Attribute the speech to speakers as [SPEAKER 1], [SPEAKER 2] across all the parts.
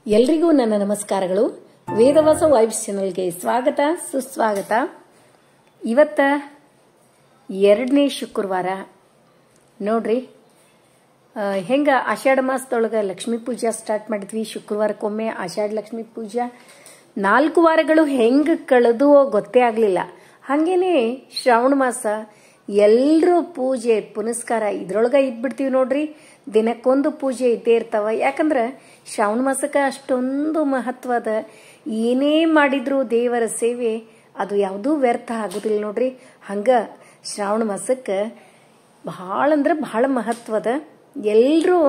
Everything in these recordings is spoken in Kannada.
[SPEAKER 1] ಎಲ್ರಿಗೂ ನನ್ನ ನಮಸ್ಕಾರಗಳು. ವೇದವಾಸ ವೈಬ್ಸ್ ಚಾನೆಲ್ಗೆ ಸ್ವಾಗತ ಸುಸ್ವಾಗತ. ಇವತ್ತ 2ನೇ ಶುಕ್ರವಾರ ನೋಡ್ರಿ. ಹೆಂಗ ಆಷಾಢ ಮಾಸದೊಳಗ ಲಕ್ಷ್ಮೀ ಪೂಜಾ ಸ್ಟಾರ್ಟ್ ಮಾಡಿದ್ವಿ. ಶುಕ್ರವಾರಕ್ಕೊಮ್ಮೆ ಆಷಾಢ ಲಕ್ಷ್ಮೀ ಪೂಜಾ. 4 ವಾರಗಳು ಹೆಂಗ ಕಳೆದುವೋ ಗೊತ್ತೇ ಆಗ್ಲಿಲ್ಲ. ಹಂಗೇನೆ ಶ್ರಾವಣ ಮಾಸ ಎಲ್ರೂ ಪೂಜೆ ಪುನಸ್ಕಾರ ಇದ್ರೊಳಗ ಇದ್ಬಿಡ್ತೀವಿ ನೋಡ್ರಿ. ದಿನಕ್ಕೊಂದು ಪೂಜೆ ಇದ್ದೇ ಇರ್ತಾವ. ಯಾಕಂದ್ರ ಶ್ರಾವಣ ಮಾಸಕ್ಕ ಅಷ್ಟೊಂದು ಮಹತ್ವದ. ಏನೇ ಮಾಡಿದ್ರು ದೇವರ ಸೇವೆ ಅದು ಯಾವುದೂ ವ್ಯರ್ಥ ಆಗುದಿಲ್ಲ ನೋಡ್ರಿ. ಹಂಗ ಶ್ರಾವಣ ಮಾಸಕ್ಕ ಬಹಳ ಅಂದ್ರೆ ಬಹಳ ಮಹತ್ವದ. ಎಲ್ರೂ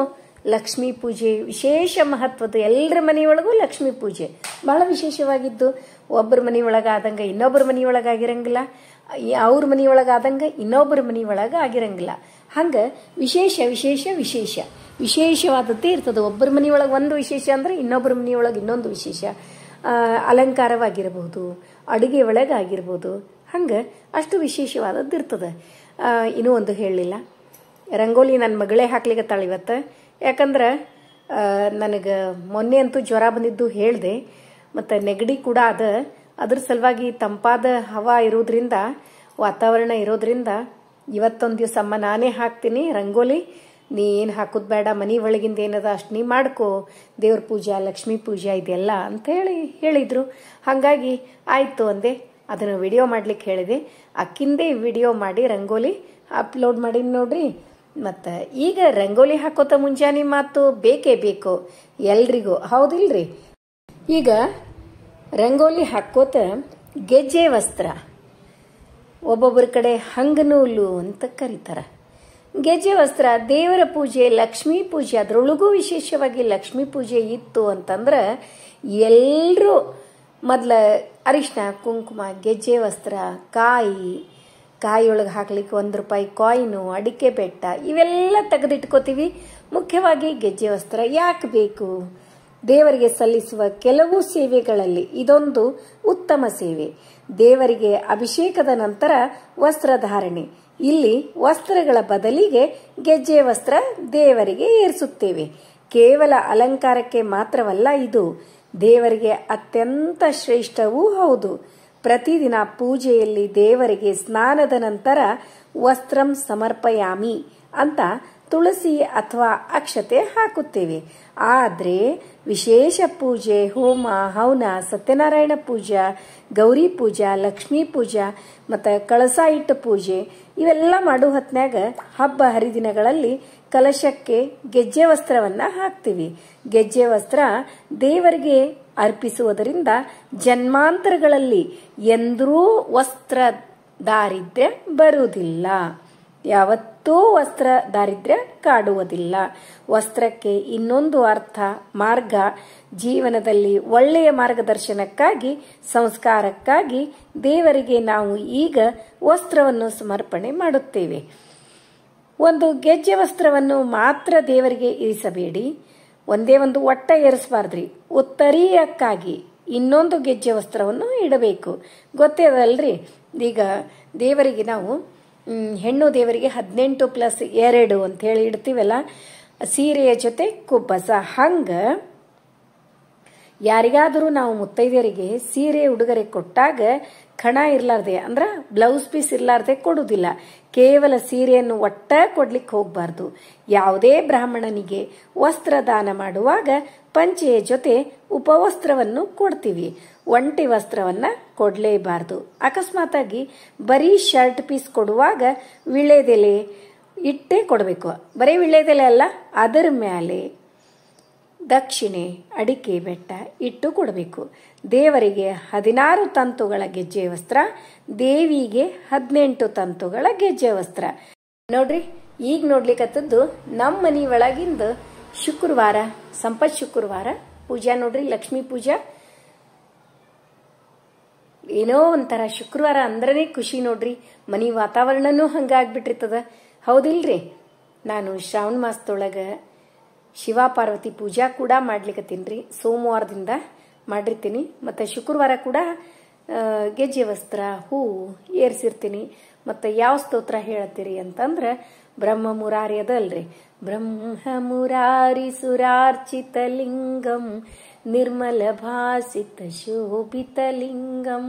[SPEAKER 1] ಲಕ್ಷ್ಮೀ ಪೂಜೆ ವಿಶೇಷ ಮಹತ್ವದ. ಎಲ್ಲರ ಮನೆಯೊಳಗೂ ಲಕ್ಷ್ಮೀ ಪೂಜೆ ಬಹಳ ವಿಶೇಷವಾಗಿದ್ದು. ಒಬ್ಬರ ಮನೆಯೊಳಗಾದಂಗ ಇನ್ನೊಬ್ಬರ ಮನೆಯೊಳಗಾಗಿರಂಗಿಲ್ಲ, ಅವ್ರ ಮನೆಯೊಳಗಾದಂಗ ಇನ್ನೊಬ್ಬರ ಮನೆಯೊಳಗ ಆಗಿರಂಗಿಲ್ಲ. ಹಂಗ ವಿಶೇಷ ವಿಶೇಷ ವಿಶೇಷ ವಿಶೇಷವಾದದ್ದೇ ಇರ್ತದೆ. ಒಬ್ಬರ ಮನೆಯೊಳಗೆ ಒಂದು ವಿಶೇಷ ಅಂದ್ರೆ ಇನ್ನೊಬ್ಬರ ಮನೆಯೊಳಗೆ ಇನ್ನೊಂದು ವಿಶೇಷ. ಅಲಂಕಾರವಾಗಿರಬಹುದು, ಅಡುಗೆ ಒಳಗಾಗಿರ್ಬೋದು. ಹಂಗ ಅಷ್ಟು ವಿಶೇಷವಾದದ್ದು ಇರ್ತದೆ. ಇನ್ನೂ ಒಂದು ಹೇಳಲಿಲ್ಲ, ರಂಗೋಲಿ ನನ್ನ ಮಗಳೇ ಹಾಕ್ಲಿಕ್ಕತ್ತಾಳ ಇವತ್ತು. ಯಾಕಂದ್ರೆ ನನಗೆ ಮೊನ್ನೆ ಅಂತೂ ಜ್ವರ ಬಂದಿದ್ದು ಹೇಳಿದೆ, ಮತ್ತು ನೆಗಡಿ ಕೂಡ ಅದ್ರ ಸಲುವಾಗಿ ತಂಪಾದ ಹವಾ ಇರೋದ್ರಿಂದ, ವಾತಾವರಣ ಇರೋದ್ರಿಂದ ಇವತ್ತೊಂದು ದಿವಸ ಅಮ್ಮ ನಾನೇ ಹಾಕ್ತೀನಿ ರಂಗೋಲಿ, ನೀ ಏನು ಹಾಕೋದು ಬೇಡ, ಮನೆ ಒಳಗಿಂದ ಏನದ ಅಷ್ಟು ನೀ ಮಾಡ್ಕೋ, ದೇವ್ರ ಪೂಜಾ ಲಕ್ಷ್ಮೀ ಪೂಜಾ ಇದೆಲ್ಲ ಅಂತ ಹೇಳಿದ್ರು. ಹಾಗಾಗಿ ಆಯಿತು ಅಂದೆ. ಅದನ್ನು ವಿಡಿಯೋ ಮಾಡ್ಲಿಕ್ಕೆ ಹೇಳಿದೆ. ಅಕ್ಕಿಂದೇ ವಿಡಿಯೋ ಮಾಡಿ ರಂಗೋಲಿ ಅಪ್ಲೋಡ್ ಮಾಡಿ ನೋಡ್ರಿ. ಮತ್ತು ಈಗ ರಂಗೋಲಿ ಹಾಕೋತ ಮುಂಜಾನೆ ಮಾತು ಬೇಕೇ ಬೇಕು ಎಲ್ರಿಗೂ, ಹೌದಿಲ್ರಿ? ಈಗ ರಂಗೋಲಿ ಹಾಕೋತ ಗೆಜ್ಜೆ ವಸ್ತ್ರ, ಒಬ್ಬೊಬ್ಬರ ಕಡೆ ಹಂಗನೂಲು ಅಂತ ಕರೀತಾರ. ಗೆಜ್ಜೆ ವಸ್ತ್ರ ದೇವರ ಪೂಜೆ ಲಕ್ಷ್ಮೀ ಪೂಜೆ, ಅದರೊಳಗೂ ವಿಶೇಷವಾಗಿ ಲಕ್ಷ್ಮೀ ಪೂಜೆ ಇತ್ತು ಅಂತಂದ್ರೆ ಎಲ್ಲರೂ ಮೊದಲ ಅರಿಶಿನ ಕುಂಕುಮ, ಗೆಜ್ಜೆ ವಸ್ತ್ರ, ಕಾಯಿಯೊಳಗೆ ಹಾಕ್ಲಿಕ್ಕೆ 1 ರೂಪಾಯಿ ಕಾಯಿನು, ಅಡಿಕೆ ಬೆಟ್ಟ ಇವೆಲ್ಲ ತೆಗೆದಿಟ್ಕೋತೀವಿ. ಮುಖ್ಯವಾಗಿ ಗೆಜ್ಜೆ ವಸ್ತ್ರ ಯಾಕೆ ಬೇಕು? ದೇವರಿಗೆ ಸಲ್ಲಿಸುವ ಕೆಲವು ಸೇವೆಗಳಲ್ಲಿ ಇದೊಂದು ಉತ್ತಮ ಸೇವೆ. ದೇವರಿಗೆ ಅಭಿಷೇಕದ ನಂತರ ವಸ್ತ್ರಧಾರಣೆ. ಇಲ್ಲಿ ವಸ್ತ್ರಗಳ ಬದಲಿಗೆ ಗೆಜ್ಜೆ ವಸ್ತ್ರ ದೇವರಿಗೆ ಏರಿಸುತ್ತೇವೆ. ಕೇವಲ ಅಲಂಕಾರಕ್ಕೆ ಮಾತ್ರವಲ್ಲ, ಇದು ದೇವರಿಗೆ ಅತ್ಯಂತ ಶ್ರೇಷ್ಠವೂ ಹೌದು. ಪ್ರತಿದಿನ ಪೂಜೆಯಲ್ಲಿ ದೇವರಿಗೆ ಸ್ನಾನದ ನಂತರ ವಸ್ತ್ರಂ ಸಮರ್ಪಯಾಮಿ ಅಂತ ತುಳಸಿ ಅಥವಾ ಅಕ್ಷತೆ ಹಾಕುತ್ತೇವೆ. ಆದರೆ ವಿಶೇಷ ಪೂಜೆ, ಹೋಮ ಹವನ, ಸತ್ಯನಾರಾಯಣ ಪೂಜಾ, ಗೌರಿ ಪೂಜಾ, ಲಕ್ಷ್ಮೀ ಪೂಜಾ ಮತ್ತು ಕಳಸ ಇಟ್ಟು ಪೂಜೆ ಇವೆಲ್ಲ ಮಾಡೋ ಹೊತ್ನ್ಯಾಗ ಹಬ್ಬ ಹರಿದಿನಗಳಲ್ಲಿ ಕಲಶಕ್ಕೆ ಗೆಜ್ಜೆ ವಸ್ತ್ರವನ್ನ ಹಾಕ್ತೀವಿ. ಗೆಜ್ಜೆ ವಸ್ತ್ರ ದೇವರಿಗೆ ಅರ್ಪಿಸುವುದರಿಂದ ಜನ್ಮಾಂತರಗಳಲ್ಲಿ ಎಂದೂ ವಸ್ತ್ರ ದಾರಿದ್ರ್ಯ ಬರುವುದಿಲ್ಲ. ಯಾವತ್ತೂ ವಸ್ತ್ರ ದಾರಿದ್ರ್ಯ ಕಾಡುವುದಿಲ್ಲ. ವಸ್ತ್ರಕ್ಕೆ ಇನ್ನೊಂದು ಅರ್ಥ, ಮಾರ್ಗ. ಜೀವನದಲ್ಲಿ ಒಳ್ಳೆಯ ಮಾರ್ಗದರ್ಶನಕ್ಕಾಗಿ, ಸಂಸ್ಕಾರಕ್ಕಾಗಿ ದೇವರಿಗೆ ನಾವು ಈಗ ವಸ್ತ್ರವನ್ನು ಸಮರ್ಪಣೆ ಮಾಡುತ್ತೇವೆ. ಒಂದು ಗೆಜ್ಜೆ ವಸ್ತ್ರವನ್ನು ಮಾತ್ರ ದೇವರಿಗೆ ಇರಿಸಬೇಡಿ. ಒಂದೇ ಒಂದು ಒಟ್ಟ ಏರಿಸಬಾರ್ದ್ರಿ. ಉತ್ತರೀಯಕ್ಕಾಗಿ ಇನ್ನೊಂದು ಗೆಜ್ಜೆ ವಸ್ತ್ರವನ್ನು ಇಡಬೇಕು. ಗೊತ್ತೇ ಅದಲ್ರಿ? ಈಗ ದೇವರಿಗೆ ನಾವು ಹೆಣ್ಣು ದೇವರಿಗೆ 18+2 ಅಂತ ಹೇಳಿ ಇಡ್ತೀವಲ್ಲ, ಸೀರೆಯ ಜೊತೆ ಕುಬ್ಬಸ. ಹಂಗ ಯಾರಿಗಾದರೂ ನಾವು ಮುತ್ತೈದೆಯರಿಗೆ ಸೀರೆ ಉಡುಗೊರೆ ಕೊಟ್ಟಾಗ ಖಣ ಇರ್ಲಾರ್ದೆ ಅಂದ್ರ ಬ್ಲೌಸ್ ಪೀಸ್ ಇರ್ಲಾರ್ದೆ ಕೊಡುವುದಿಲ್ಲ. ಕೇವಲ ಸೀರೆಯನ್ನು ಒಟ್ಟ ಕೊಡ್ಲಿಕ್ಕೆ ಹೋಗಬಾರ್ದು. ಯಾವುದೇ ಬ್ರಾಹ್ಮಣನಿಗೆ ವಸ್ತ್ರದಾನ ಮಾಡುವಾಗ ಪಂಚೆಯ ಜೊತೆ ಉಪವಸ್ತ್ರವನ್ನು ಕೊಡ್ತೀವಿ. ಒಂಟಿ ವಸ್ತ್ರವನ್ನ ಕೊಡಲೇಬಾರ್ದು. ಅಕಸ್ಮಾತಾಗಿ ಬರೀ ಶರ್ಟ್ ಪೀಸ್ ಕೊಡುವಾಗ ವಿಳೆದೆಲೆ ಇಟ್ಟೇ ಕೊಡಬೇಕು. ಬರೀ ವಿಳೆದೆಲೆ ಅಲ್ಲ, ಅದರ ಮೇಲೆ ದಕ್ಷಿಣೆ, ಅಡಿಕೆ ಬೆಟ್ಟ ಇಟ್ಟು ಕೊಡಬೇಕು. ದೇವರಿಗೆ 16 ತಂತುಗಳ ಗೆಜ್ಜೆ ವಸ್ತ್ರ, ದೇವಿಗೆ 18 ತಂತುಗಳ ಗೆಜ್ಜೆ ವಸ್ತ್ರ. ನೋಡ್ರಿ, ಈಗ ನೋಡ್ಲಿಕ್ಕತ್ತದ್ದು ನಮ್ಮ ಮನಿ ಒಳಗಿಂದ ಶುಕ್ರವಾರ, ಸಂಪತ್ ಶುಕ್ರವಾರ ಪೂಜಾ ನೋಡ್ರಿ, ಲಕ್ಷ್ಮೀ ಪೂಜಾ. ಏನೋ ಒಂಥರ ಶುಕ್ರವಾರ ಅಂದ್ರನೇ ಖುಷಿ ನೋಡ್ರಿ. ಮನಿ ವಾತಾವರಣನೂ ಹಂಗಾಗ್ಬಿಟ್ಟಿರ್ತದ, ಹೌದಿಲ್ರಿ? ನಾನು ಶ್ರಾವಣ ಮಾಸದೊಳಗ ಶಿವ ಪಾರ್ವತಿ ಪೂಜಾ ಕೂಡ ಮಾಡ್ಲಿಕ್ಕತ್ತೀನಿ. ಸೋಮವಾರದಿಂದ ಮಾಡಿರ್ತೀನಿ. ಮತ್ತು ಶುಕ್ರವಾರ ಕೂಡ ಗೆಜ್ಜೆ ವಸ್ತ್ರ, ಹೂವು ಏರ್ಸಿರ್ತೀನಿ. ಮತ್ತು ಯಾವ ಸ್ತೋತ್ರ ಹೇಳತ್ತೀರಿ ಅಂತಂದ್ರೆ ಬ್ರಹ್ಮ ಮುರಾರಿ ಅದಲ್ರಿ. ಬ್ರಹ್ಮ ಮುರಾರಿ ಸುರಾರ್ಚಿತ ಲಿಂಗಂ ನಿರ್ಮಲ ಭಾಸಿತ ಶೋಭಿತಲಿಂಗಂ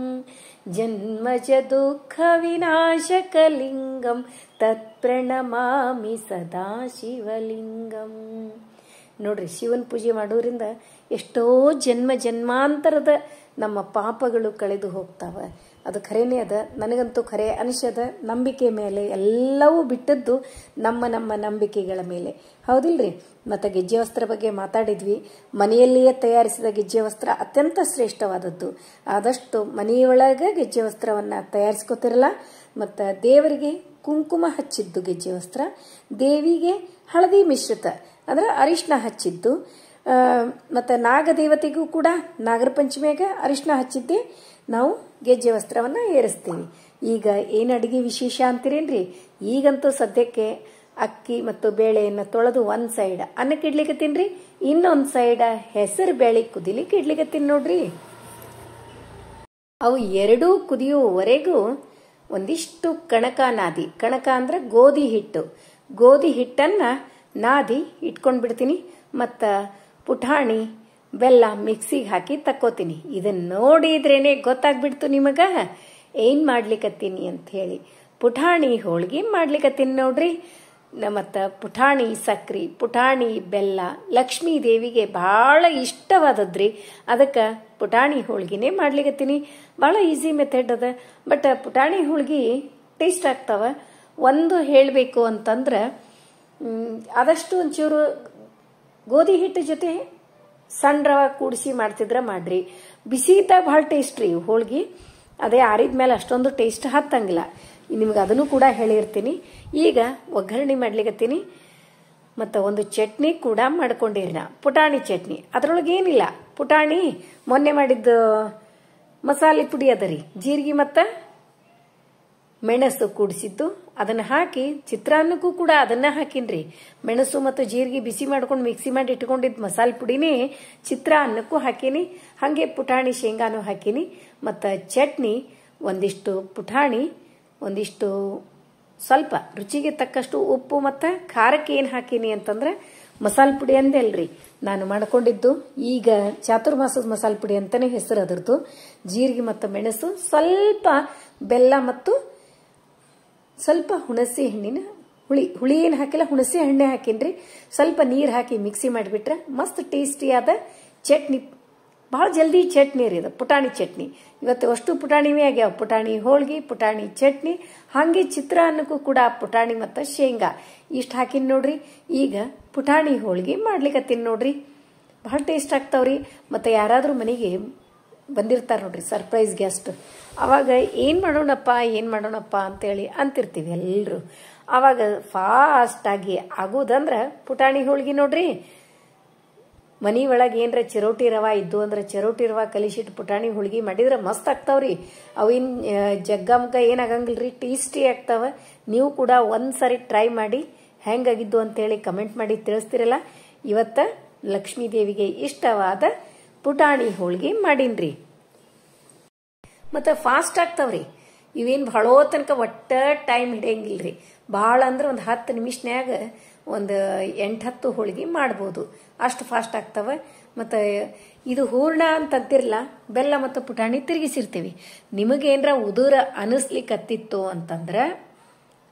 [SPEAKER 1] ಜನ್ಮಜ ದುಃಖ ವಿನಾಶಕಲಿಂಗಂ ತತ್ಪ್ರಣಮಾಮಿ ಸದಾ ಶಿವಲಿಂಗಂ. ನೋಡ್ರಿ, ಶಿವನ ಪೂಜೆ ಮಾಡೋದ್ರಿಂದ ಎಷ್ಟೋ ಜನ್ಮ ಜನ್ಮಾಂತರದ ನಮ್ಮ ಪಾಪಗಳು ಕಳೆದು ಹೋಗ್ತಾವ. ಅದು ಖರೇನೇ ಅದ. ನನಗಂತೂ ಖರೆ ಅನಿಸದ. ನಂಬಿಕೆ ಮೇಲೆ ಎಲ್ಲವೂ ಬಿಟ್ಟದ್ದು ನಮ್ಮ ನಂಬಿಕೆಗಳ ಮೇಲೆ, ಹೌದಿಲ್ರಿ? ಮತ್ತು ಗೆಜ್ಜೆ ವಸ್ತ್ರ ಬಗ್ಗೆ ಮಾತಾಡಿದ್ವಿ. ಮನೆಯಲ್ಲಿಯೇ ತಯಾರಿಸಿದ ಗೆಜ್ಜೆ ವಸ್ತ್ರ ಅತ್ಯಂತ ಶ್ರೇಷ್ಠವಾದದ್ದು. ಆದಷ್ಟು ಮನೆಯೊಳಗೆ ಗೆಜ್ಜೆ ವಸ್ತ್ರವನ್ನು ತಯಾರಿಸ್ಕೋತಿರಲ್ಲ. ಮತ್ತು ದೇವರಿಗೆ ಕುಂಕುಮ ಹಚ್ಚಿದ್ದು ಗೆಜ್ಜೆ ವಸ್ತ್ರ, ದೇವಿಗೆ ಹಳದಿ ಮಿಶ್ರಿತ ಅಂದ್ರೆ ಅರಿಶಿನ ಹಚ್ಚಿದ್ದು, ಮತ್ತು ನಾಗದೇವತೆಗೂ ಕೂಡ ನಾಗರ ಪಂಚಮಿಯಾಗ ಅರಿಶಿನ ಹಚ್ಚಿದ್ದೆ ನಾವು ಗೆಜ್ಜೆ ವಸ್ತ್ರವನ್ನು ಏರಿಸ್ತೀವಿ. ಈಗ ಏನು ಅಡಿಗೆ ವಿಶೇಷ ಅಂತೀರೇನ್ರಿ? ಈಗಂತೂ ಸದ್ಯಕ್ಕೆ ಅಕ್ಕಿ ಮತ್ತು ಬೇಳೆಯನ್ನು ತೊಳೆದು ಒಂದು ಸೈಡ್ ಅನ್ನಕ್ಕೆ ಇಡ್ಲಿಕ್ಕತ್ತೀನ್ರಿ, ಇನ್ನೊಂದು ಸೈಡ್ ಹೆಸರು ಬೇಳೆ ಕುದಿಲಿಕ್ಕೆ ಇಡ್ಲಿಕ್ಕತ್ತೀನಿ ನೋಡ್ರಿ. ಅವು ಎರಡೂ ಕುದಿಯುವವರೆಗೂ ಒಂದಿಷ್ಟು ಕಣಕ ನಾದಿ. ಕಣಕ ಅಂದ್ರೆ ಗೋಧಿ ಹಿಟ್ಟು. ಗೋಧಿ ಹಿಟ್ಟನ್ನು ನಾದಿ ಇಟ್ಕೊಂಡು ಬಿಡ್ತೀನಿ. ಮತ್ತು ಪುಟಾಣಿ ಬೆಲ್ಲ ಮಿಕ್ಸಿಗೆ ಹಾಕಿ ತಕ್ಕೋತೀನಿ. ಇದನ್ನ ನೋಡಿದ್ರೇನೆ ಗೊತ್ತಾಗ್ಬಿಡ್ತು ನಿಮಗ ಏನ್ ಮಾಡ್ಲಿಕ್ಕತ್ತೀನಿ ಅಂತ ಹೇಳಿ. ಪುಟಾಣಿ ಹೋಳಿಗೆ ಮಾಡ್ಲಿಕ್ಕತ್ತೀನಿ ನೋಡ್ರಿ. ಮತ್ತು ಪುಟಾಣಿ ಸಕ್ರಿ, ಪುಟಾಣಿ ಬೆಲ್ಲ ಲಕ್ಷ್ಮೀ ದೇವಿಗೆ ಬಹಳ ಇಷ್ಟವಾದದ್ರಿ. ಅದಕ್ಕೆ ಪುಟಾಣಿ ಹೋಳಿಗೆನೇ ಮಾಡ್ಲಿಕ್ಕತ್ತೀನಿ. ಭಾಳ ಈಸಿ ಮೆಥಡ್ ಅದ. ಬಟ್ ಪುಟಾಣಿ ಹೋಳಿಗೆ ಟೇಸ್ಟ್ ಆಗ್ತಾವ. ಒಂದು ಹೇಳಬೇಕು ಅಂತಂದ್ರೆ, ಆದಷ್ಟು ಒಂಚೂರು ಗೋಧಿ ಹಿಟ್ಟು ಜೊತೆ ಸಣ್ಣ ರವೆ ಕೂಡಿಸಿ ಮಾಡ್ತಿದ್ರೆ ಮಾಡ್ರಿ. ಬಿಸಿ ಇದ್ದಾಗ ಭಾಳ ಟೇಸ್ಟ್ ರೀ ಹೋಳ್ಗಿ. ಅದೇ ಆರಿದ್ಮೇಲೆ ಅಷ್ಟೊಂದು ಟೇಸ್ಟ್ ಹತ್ತಂಗಿಲ್ಲ. ನಿಮ್ಗೆ ಅದನ್ನು ಕೂಡ ಹೇಳಿರ್ತೀನಿ. ಈಗ ಒಗ್ಗರಣೆ ಮಾಡ್ಲಿಕ್ಕತ್ತೀನಿ. ಮತ್ತು ಒಂದು ಚಟ್ನಿ ಕೂಡ ಮಾಡ್ಕೊಂಡಿರಿ ನಾ, ಪುಟಾಣಿ ಚಟ್ನಿ. ಅದರೊಳಗೆ ಏನಿಲ್ಲ, ಪುಟಾಣಿ ಮೊನ್ನೆ ಮಾಡಿದ್ದು ಮಸಾಲೆ ಪುಡಿ ಅದ ರೀ, ಜೀರಿಗೆ ಮತ್ತು ಮೆಣಸು ಕೂಡಿಸಿದ್ದು ಅದನ್ನು ಹಾಕಿ, ಚಿತ್ರಾನ್ನಕ್ಕೂ ಕೂಡ ಅದನ್ನ ಹಾಕಿನ್ರಿ. ಮೆಣಸು ಮತ್ತು ಜೀರಿಗೆ ಬಿಸಿ ಮಾಡ್ಕೊಂಡು ಮಿಕ್ಸಿ ಮಾಡಿ ಇಟ್ಕೊಂಡಿದ್ದು ಮಸಾಲೆ ಪುಡಿನೇ ಚಿತ್ರಾನ್ನಕ್ಕೂ ಹಾಕೀನಿ. ಹಾಗೆ ಪುಟಾಣಿ ಶೇಂಗಾನು ಹಾಕೀನಿ. ಮತ್ತು ಚಟ್ನಿ ಒಂದಿಷ್ಟು ಪುಟಾಣಿ, ಒಂದಿಷ್ಟು ಸ್ವಲ್ಪ ರುಚಿಗೆ ತಕ್ಕಷ್ಟು ಉಪ್ಪು ಮತ್ತು ಖಾರಕ್ಕೆ ಏನು ಹಾಕೀನಿ ಅಂತಂದ್ರೆ ಮಸಾಲೆ ಪುಡಿ ಅಂದೆ ಅಲ್ರಿ ನಾನು ಮಾಡ್ಕೊಂಡಿದ್ದು. ಈಗ ಚಾತುರ್ಮಾಸದ ಮಸಾಲೆ ಪುಡಿ ಅಂತಾನೆ ಹೆಸರು ಅದರದ್ದು. ಜೀರಿಗೆ ಮತ್ತು ಮೆಣಸು, ಸ್ವಲ್ಪ ಬೆಲ್ಲ ಮತ್ತು ಸ್ವಲ್ಪ ಹುಣಸೆ ಹಣ್ಣಿನ ಹುಳಿ ಏನು ಹಾಕಿಲ್ಲ, ಹುಣಸೆ ಹಣ್ಣೆ ಹಾಕಿನ್ರಿ. ಸ್ವಲ್ಪ ನೀರು ಹಾಕಿ ಮಿಕ್ಸಿ ಮಾಡಿಬಿಟ್ರೆ ಮಸ್ತ್ ಟೇಸ್ಟಿಯಾದ ಚಟ್ನಿ. ಭಾಳ ಜಲ್ದಿ ಚಟ್ನಿ ರೀ ಅದು, ಪುಟಾಣಿ ಚಟ್ನಿ. ಇವತ್ತು ಅಷ್ಟು ಪುಟಾಣಿವೇ ಆಗ್ಯಾವ. ಪುಟಾಣಿ ಹೋಳ್ಗಿ, ಪುಟಾಣಿ ಚಟ್ನಿ, ಹಾಗೆ ಚಿತ್ರಾನ್ನಕ್ಕೂ ಕೂಡ ಪುಟಾಣಿ ಮತ್ತು ಶೇಂಗಾ ಇಷ್ಟು ಹಾಕಿನ್ ನೋಡ್ರಿ. ಈಗ ಪುಟಾಣಿ ಹೋಳ್ಗಿ ಮಾಡ್ಲಿಕ್ಕತ್ತೀನಿ ನೋಡ್ರಿ. ಭಾಳ ಟೇಸ್ಟ್ ಆಗ್ತಾವ್ರಿ. ಮತ್ತು ಯಾರಾದರೂ ಮನೆಗೆ ಬಂದಿರ್ತಾರೆ ನೋಡ್ರಿ ಸರ್ಪ್ರೈಸ್ ಗೆಸ್ಟ್, ಅವಾಗ ಏನು ಮಾಡೋಣಪ್ಪ ಅಂತೇಳಿ ಅಂತಿರ್ತೀವಿ ಎಲ್ಲರೂ. ಆವಾಗ ಫಾಸ್ಟಾಗಿ ಆಗೋದಂದ್ರೆ ಪುಟಾಣಿ ಹೋಳ್ಗಿ ನೋಡ್ರಿ. ಮನಿ ಒಳಗೆ ಏನರ ಚಿರೋಟಿ ರವಾ ಇದ್ದು ಅಂದ್ರೆ ಚಿರೋಟಿ ರವಾ ಕಲಿಸಿಟ್ಟು ಪುಟಾಣಿ ಹೋಳ್ಗಿ ಮಾಡಿದ್ರೆ ಮಸ್ತ್ ಆಗ್ತಾವ್ರಿ. ಅವಿನ್ ಜಗ್ಗಮ್ಗ ಏನಾಗಂಗಿಲ್ರಿ, ಟೇಸ್ಟಿ ಆಗ್ತಾವ. ನೀವು ಕೂಡ ಒಂದ್ಸರಿ ಟ್ರೈ ಮಾಡಿ ಹೆಂಗಾಗಿದ್ದು ಅಂತೇಳಿ ಕಮೆಂಟ್ ಮಾಡಿ ತಿಳಿಸ್ತಿರಲ್ಲ. ಇವತ್ತ ಲಕ್ಷ್ಮೀ ದೇವಿಗೆ ಇಷ್ಟವಾದ ಪುಟಾಣಿ ಹೋಳ್ಗಿ ಮಾಡೀನ್ರಿ. ಮತ್ತು ಫಾಸ್ಟ್ ಆಗ್ತಾವ್ರಿ. ಇವೇನು ಭಾಳೋ ತನಕ ಒಟ್ಟ ಟೈಮ್ ಹಿಡಿಯಂಗಿಲ್ರಿ. ಭಾಳ ಅಂದ್ರೆ ಒಂದು 10 ನಿಮಿಷನ್ಯಾಗ ಒಂದು 8-10 ಹೋಳಿಗೆ ಮಾಡ್ಬೋದು. ಅಷ್ಟು ಫಾಸ್ಟ್ ಆಗ್ತಾವ. ಮತ್ತು ಇದು ಹೂರ್ಣ ಅಂತಂತಿರಲ್ಲ, ಬೆಲ್ಲ ಮತ್ತು ಪುಟಾಣಿ ತಿರುಗಿಸಿರ್ತೀವಿ. ನಿಮಗೇನರ ಉದುರ ಅನಿಸ್ಲಿಕ್ಕತ್ತಿತ್ತು ಅಂತಂದ್ರೆ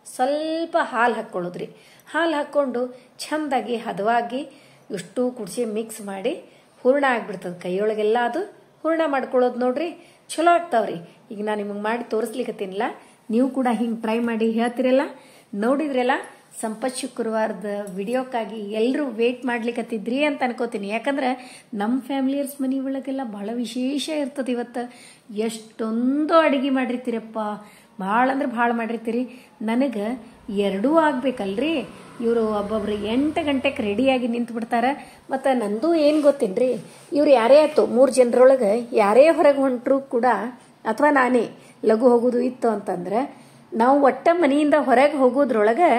[SPEAKER 1] ಸ್ವಲ್ಪ ಹಾಲು ಹಾಕ್ಕೊಳ್ಳೋದ್ರಿ. ಹಾಲು ಹಾಕ್ಕೊಂಡು ಚೆಂದಾಗಿ ಹದವಾಗಿ ಇಷ್ಟು ಕುಡಿಸಿ ಮಿಕ್ಸ್ ಮಾಡಿ ಹೂರ್ಣ ಆಗ್ಬಿಡ್ತದೆ. ಕೈಯೊಳಗೆಲ್ಲ ಅದು ಹೂರ್ಣ ಮಾಡ್ಕೊಳ್ಳೋದು ನೋಡ್ರಿ, ಚಲೋ ಆಗ್ತಾವ್ರಿ. ಈಗ ನಾನು ನಿಮಗೆ ಮಾಡಿ ತೋರಿಸ್ಲಿಕ್ಕತ್ತೀನಿಲ್ಲ, ನೀವು ಕೂಡ ಹಿಂಗೆ ಟ್ರೈ ಮಾಡಿ ಹೇಳ್ತಿರಲ್ಲ. ನೋಡಿದ್ರಲ್ಲ, ಸಂಪತ್ ಶುಕ್ರವಾರದ ವಿಡಿಯೋಕ್ಕಾಗಿ ಎಲ್ಲರೂ ವೇಟ್ ಮಾಡ್ಲಿಕ್ಕತ್ತಿದ್ರಿ ಅಂತ ಅನ್ಕೋತೀನಿ. ಯಾಕಂದ್ರೆ ನಮ್ಮ ಫ್ಯಾಮಿಲಿಯರ್ಸ್ ಮನೆ ಒಳಗೆಲ್ಲ ಭಾಳ ವಿಶೇಷ ಇರ್ತದೆ. ಇವತ್ತು ಎಷ್ಟೊಂದು ಅಡುಗೆ ಮಾಡಿರ್ತೀರಪ್ಪ, ಭಾಳ ಅಂದ್ರೆ ಭಾಳ ಮಾಡಿರ್ತೀರಿ. ನನಗೆ ಎರಡೂ ಆಗ್ಬೇಕಲ್ರಿ. ಇವರು ಒಬ್ಬೊಬ್ರು 8 ಗಂಟೆಗೆ ರೆಡಿಯಾಗಿ ನಿಂತು ಬಿಡ್ತಾರೆ. ಮತ್ತು ನಂದು ಏನು ಗೊತ್ತೇನ್ರಿ, ಇವ್ರು ಯಾರೇ ಆಯ್ತು 3 ಜನರೊಳಗೆ ಯಾರೇ ಹೊರಗೆ ಹೊಂಟರು ಕೂಡ, ಅಥವಾ ನಾನೇ ಲಘು ಹೋಗೋದು ಇತ್ತು ಅಂತಂದ್ರೆ, ನಾವು ಒಟ್ಟ ಮನೆಯಿಂದ ಹೊರಗೆ ಹೋಗೋದ್ರೊಳಗೆ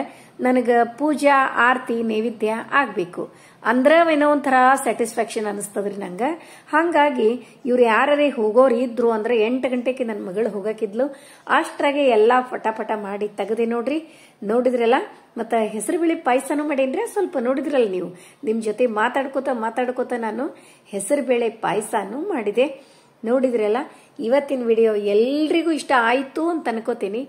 [SPEAKER 1] ನನಗೆ ಪೂಜಾ ಆರತಿ ನೈವೇದ್ಯ ಆಗಬೇಕು. ಅಂದ್ರೆ ಏನೋ ಒಂಥರ ಸ್ಯಾಟಿಸ್ಫ್ಯಾಕ್ಷನ್ ಅನಿಸ್ತದ್ರಿ ನಂಗೆ. ಹಾಗಾಗಿ ಇವ್ರು ಯಾರೇ ಹೋಗೋರು ಇದ್ರು ಅಂದ್ರೆ 8 ಗಂಟೆಗೆ ನನ್ನ ಮಗಳು ಹೋಗಕ್ಕಿದ್ಲು. ಅಷ್ಟ್ರಾಗೆ ಎಲ್ಲ ಪಟ ಮಾಡಿ ತೆಗೆದೆ ನೋಡ್ರಿ. ನೋಡಿದ್ರಲ್ಲ. ಮತ್ತು ಹೆಸರುಬೇಳೆ ಪಾಯಸನೂ ಮಾಡೇನ್ರಿ ಸ್ವಲ್ಪ ನೋಡಿದ್ರಲ್ಲ ನೀವು. ನಿಮ್ಮ ಜೊತೆ ಮಾತಾಡ್ಕೋತ ನಾನು ಹೆಸರುಬೇಳೆ ಪಾಯಸನೂ ಮಾಡಿದೆ ನೋಡಿದ್ರಲ್ಲ. ಇವತ್ತಿನ ವಿಡಿಯೋ ಎಲ್ರಿಗೂ ಇಷ್ಟ ಆಯಿತು ಅಂತ ಅನ್ಕೋತೀನಿ.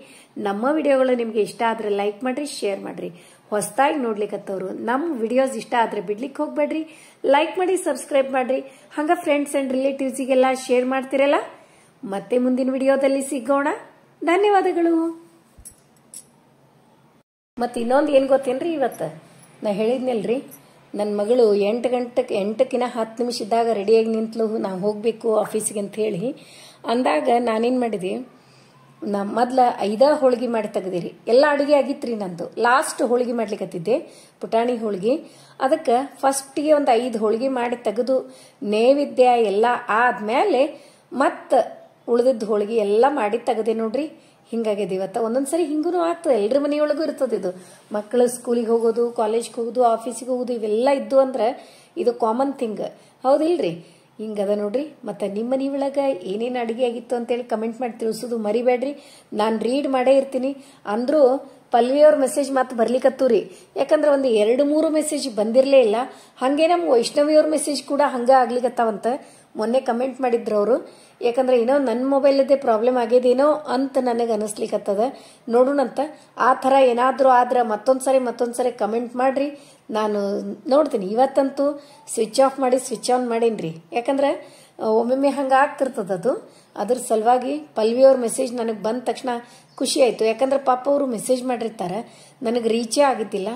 [SPEAKER 1] ನಮ್ಮ ವಿಡಿಯೋಗಳು ನಿಮಗೆ ಇಷ್ಟ ಆದರೆ ಲೈಕ್ ಮಾಡಿರಿ, ಶೇರ್ ಮಾಡಿರಿ. ಹೊಸದಾಗಿ ನೋಡ್ಲಿಕ್ಕತ್ತವ್ರು ನಮ್ಮ ವಿಡಿಯೋಸ್ ಇಷ್ಟ ಆದರೆ ಬಿಡ್ಲಿಕ್ಕೆ ಹೋಗ್ಬೇಡ್ರಿ. ಲೈಕ್ ಮಾಡಿ, ಸಬ್ಸ್ಕ್ರೈಬ್ ಮಾಡ್ರಿ. ಹಂಗ ಫ್ರೆಂಡ್ಸ್ ಅಂಡ್ ರಿಲೇಟಿವ್ಸಿಗೆಲ್ಲ ಶೇರ್ ಮಾಡ್ತಿರಲ್ಲ. ಮತ್ತೆ ಮುಂದಿನ ವಿಡಿಯೋದಲ್ಲಿ ಸಿಗೋಣ. ಧನ್ಯವಾದಗಳು. ಮತ್ತು ಇನ್ನೊಂದು ಏನು ಗೊತ್ತೇನ್ರಿ, ಇವತ್ತು ನಾ ಹೇಳಿದ್ನಲ್ರಿ, ನನ್ನ ಮಗಳು 8:10 ಇದ್ದಾಗ ರೆಡಿಯಾಗಿ ನಿಂತಲು, ನಾವು ಹೋಗಬೇಕು ಆಫೀಸಿಗೆ ಅಂತ ಹೇಳಿ ಅಂದಾಗ ನಾನೇನು ಮಾಡಿದೆ, ಮೊದ್ಲು 5 ಹೋಳಿಗೆ ಮಾಡಿ ತೆಗ್ದಿರಿ. ಎಲ್ಲ ಅಡುಗೆ ಆಗಿತ್ತು ರೀ ನಂದು. ಲಾಸ್ಟ್ ಹೋಳಿಗೆ ಮಾಡ್ಲಿಕ್ಕತ್ತಿದ್ದೆ, ಪುಟಾಣಿ ಹೋಳಿಗೆ. ಅದಕ್ಕೆ ಫಸ್ಟಿಗೆ ಒಂದು 5 ಹೋಳಿಗೆ ಮಾಡಿ ತೆಗೆದು ನೈವೇದ್ಯ ಎಲ್ಲ ಆದ್ಮೇಲೆ ಮತ್ತೆ ಉಳಿದಿದ್ದು ಹೋಳಿಗೆ ಎಲ್ಲ ಮಾಡಿ ತೆಗೆದೆ ನೋಡ್ರಿ. ಹಿಂಗಾಗಿದೆ ಇವತ್ತು. ಒಂದೊಂದ್ಸರಿ ಹಿಂಗೂ ಆಗ್ತದೆ, ಎಲ್ಲರ ಮನೆಯೊಳಗೂ ಇರ್ತದೆ ಇದು. ಮಕ್ಕಳು ಸ್ಕೂಲಿಗೆ ಹೋಗೋದು, ಕಾಲೇಜ್ಗೆ ಹೋಗೋದು, ಆಫೀಸಿಗೆ ಹೋಗೋದು ಇವೆಲ್ಲ ಇದ್ದು ಅಂದ್ರೆ ಇದು ಕಾಮನ್ ಥಿಂಗ್, ಹೌದಿಲ್ರಿ? ಹಿಂಗದ ನೋಡ್ರಿ. ಮತ್ತು ನಿಮ್ಮ ಮನೆ ಒಳಗೆ ಏನೇನು ಅಡುಗೆ ಆಗಿತ್ತು ಅಂತೇಳಿ ಕಮೆಂಟ್ ಮಾಡಿ ತಿಳಿಸೋದು ಮರಿಬೇಡ್ರಿ. ನಾನು ರೀಡ್ ಮಾಡೇ ಇರ್ತೀನಿ. ಅಂದರೂ ಪಲ್ವಿಯವ್ರ ಮೆಸೇಜ್ ಮತ್ತೆ ಬರ್ಲಿಕ್ಕತ್ತೂ ರೀ. ಯಾಕಂದ್ರೆ ಒಂದು 2-3 ಮೆಸೇಜ್ ಬಂದಿರಲೇ ಇಲ್ಲ. ಹಾಗೆ ನಮ್ಮ ವೈಷ್ಣವಿಯವ್ರ ಮೆಸೇಜ್ ಕೂಡ ಹಂಗೆ ಆಗ್ಲಿಕ್ಕತ್ತಾವಂತ ಮೊನ್ನೆ ಕಮೆಂಟ್ ಮಾಡಿದ್ರು ಅವರು. ಯಾಕಂದ್ರೆ ಏನೋ ನನ್ನ ಮೊಬೈಲದ್ದೇ ಪ್ರಾಬ್ಲಮ್ ಆಗಿದೇನೋ ಅಂತ ನನಗೆ ಅನಿಸ್ಲಿಕ್ಕತ್ತದ. ನೋಡೋಣಂತ. ಆ ಥರ ಏನಾದರೂ ಆದ್ರೆ ಮತ್ತೊಂದ್ಸರಿ ಕಮೆಂಟ್ ಮಾಡ್ರಿ, ನಾನು ನೋಡ್ತೀನಿ. ಇವತ್ತಂತೂ ಸ್ವಿಚ್ ಆಫ್ ಮಾಡಿ ಸ್ವಿಚ್ ಆನ್ ಮಾಡೀನಿ. ಯಾಕಂದ್ರೆ ಒಮ್ಮೊಮ್ಮೆ ಹಂಗೆ ಆಗ್ತಿರ್ತದದು. ಅದ್ರ ಸಲುವಾಗಿ ಪಲ್ವಿಯವ್ರ ಮೆಸೇಜ್ ನನಗೆ ಬಂದ ತಕ್ಷಣ ಖುಷಿ ಆಯಿತು. ಯಾಕಂದ್ರೆ ಪಾಪ ಅವರು ಮೆಸೇಜ್ ಮಾಡಿರ್ತಾರೆ, ನನಗೆ ರೀಚೇ ಆಗಿದ್ದಿಲ್ಲ.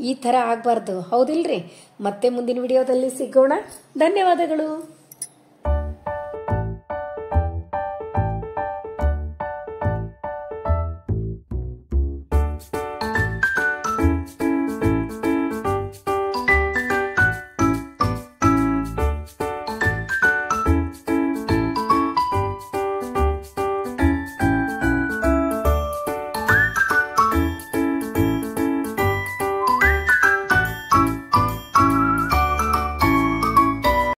[SPEAKER 1] ಈ ಥರ ಆಗಬಾರ್ದು, ಹೌದಿಲ್ರಿ? ಮತ್ತೆ ಮುಂದಿನ ವಿಡಿಯೋದಲ್ಲಿ ಸಿಗೋಣ. ಧನ್ಯವಾದಗಳು.